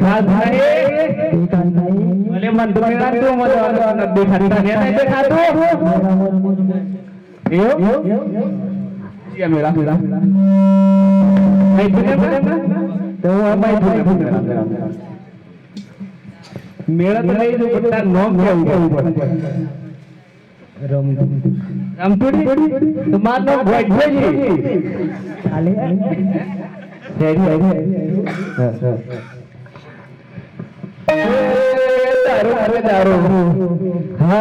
खास नहीं भले मन तो मेरा तो मत दिखाता नहीं देखा तो यो ये मेरा मैं तो मैं मेरा तो नहीं जो बता नाम क्या हुआ रामपुरी तुम्हारा नाम व्हाइट है जी खाली है दारू अरे दारू हाँ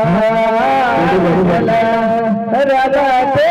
राधा के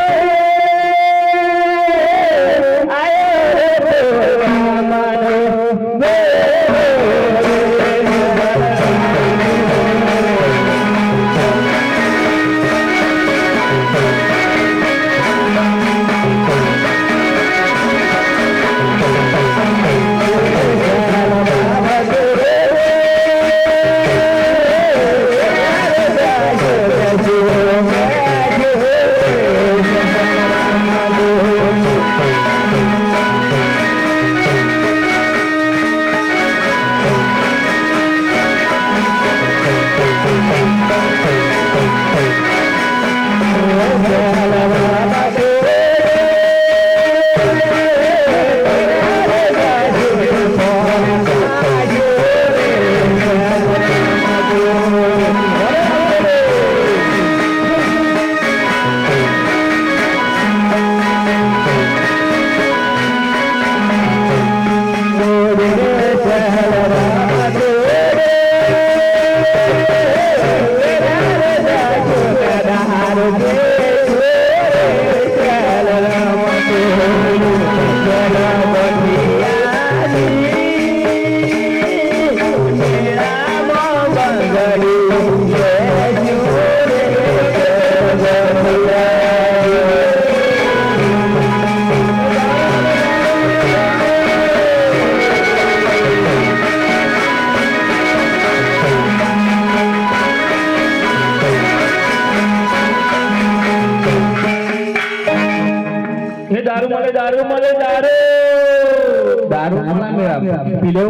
दारू ना मेरा पीले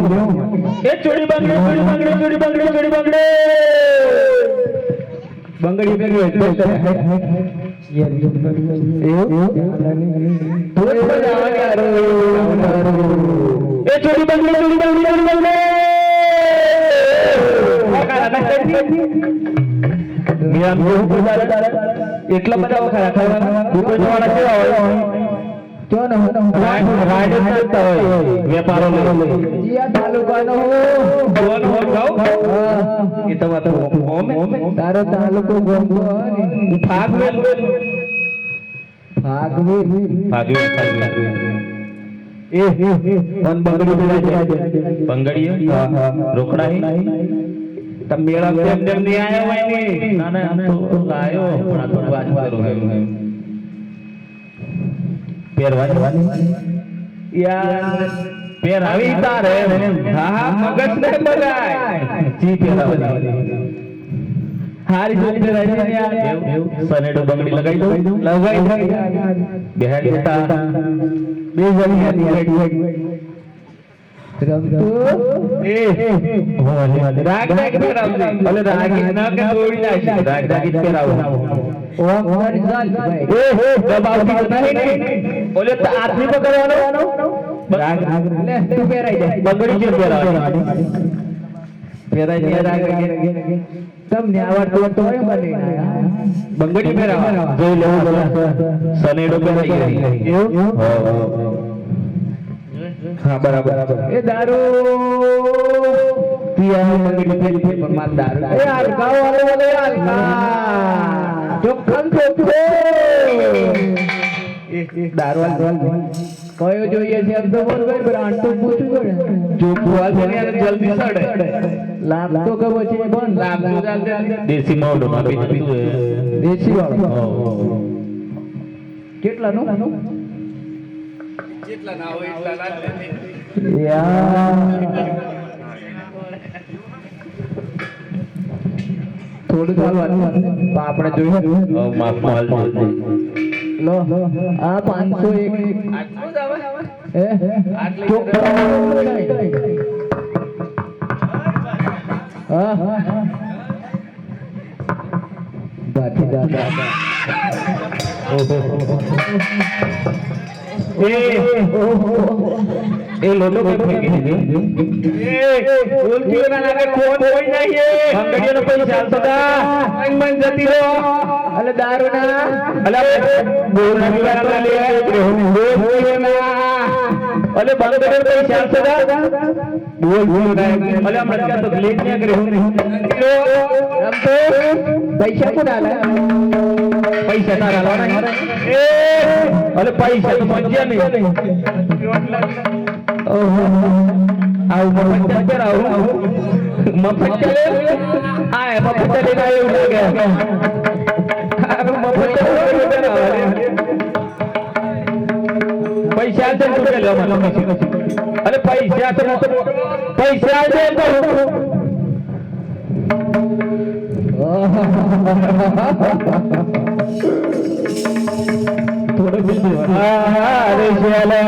ए चोड़ी बंगड़ी बंगड़ी पे ये तो बजावा यार ए चोड़ी बंगड़ी मेरा मुंह गुजारा એટલા બધા વખરા ખાવાના દુકાન વાળા કેવા હોય क्यों ना राइड करता है व्यापारों में जिया तालुकानो दोन हो जाओ ये तो बात में तारो तालुको गोंगो भागवेल ए वन बंगड़ी पे जाए बंगड़ी रोकड़ा ही तब मेरा देव नहीं आया वही ना ना तो लायो बड़ा तो बात करो है पेरवानी यार पेरावी तारे हां मगज ने बगाय जी पेरावी हारी जो पेरावी ने यार सनेडो बंगड़ी लगाई दो बेहद बेटा बेजनी आती है ए राग राग पेरावी भले राग ना के थोड़ी ना राग राग पेरावी ओ दबाव की नहीं बोले तो आदमी पकड़वानो राग ले तू पेराई दे बंगड़ी के पेराई दिया राग तब ने आवड़ तो है बने बंगड़ी पेरावा जो ले बोला सनेडो पेराई हां बराबर ए दारू पिया बंगड़ी पे पर मार दारू ए यार गांव वाले बोले यार ચોખ્ખન ચોખ્ખો દારૂ કયો જોઈએ છે એમ તો બોલ ભાઈ બ્રાન્ડ તો પૂછું પડે ચોખ્ખું હાલ છે યાર જલ્દી સડે લાભ તો કબો છે બોલ લાભ તો ચાલતે દેશી મોડો માં બીજું દેશી વાળો કેટલાનું જેટલા ના હોય એટલા લાગે યાર થોડું ચાલવાનું આપણે જોઈએ માલ લો આ 501 આટલું જ આવે બાકી દાદા એ લોટો કે ફેંકી દીધો બોલતીઓ ના લાગે કોણ કોઈ નહીં બંગડીઓનો પૈસા સદા મન જતી રહો અલે દારૂ ના અલે બોલ ના લે બોલ ના અલે બંગડીઓનો પૈસા સદા બોલ ના અલે હમણાં क्या तो लेट नहीं करे हम तो पैसा को डाला पैसा ना डाला ना ए अरे पैसा तो समझिया नहीं ओहो आओ मफत चले आओ मफत चले आए मफत चले ना ये उड़ा गया अरे मफत चले पैसा से तो चले अरे पैसा तो पैसा दे तो थोड़ा बिल अरे चले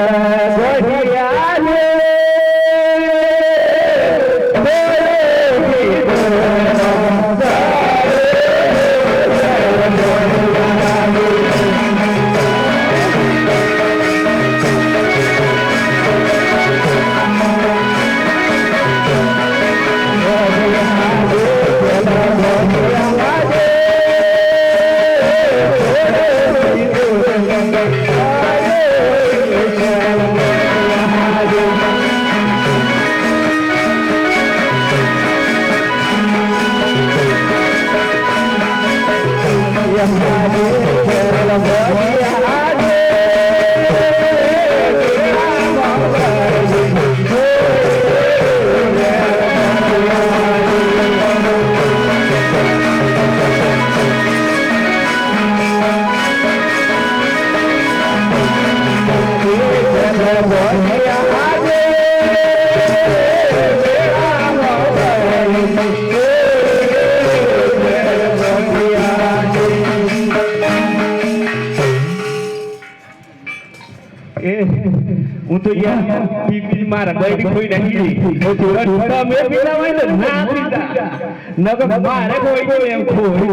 बढ़िया હું તો યાર પીપી મારા બૈડી કોઈ નહીં ઓ થોડા થોડા મે પીલા હોય ને ના પીતા નગર મારે કોઈ કોઈ એમ ખોઈ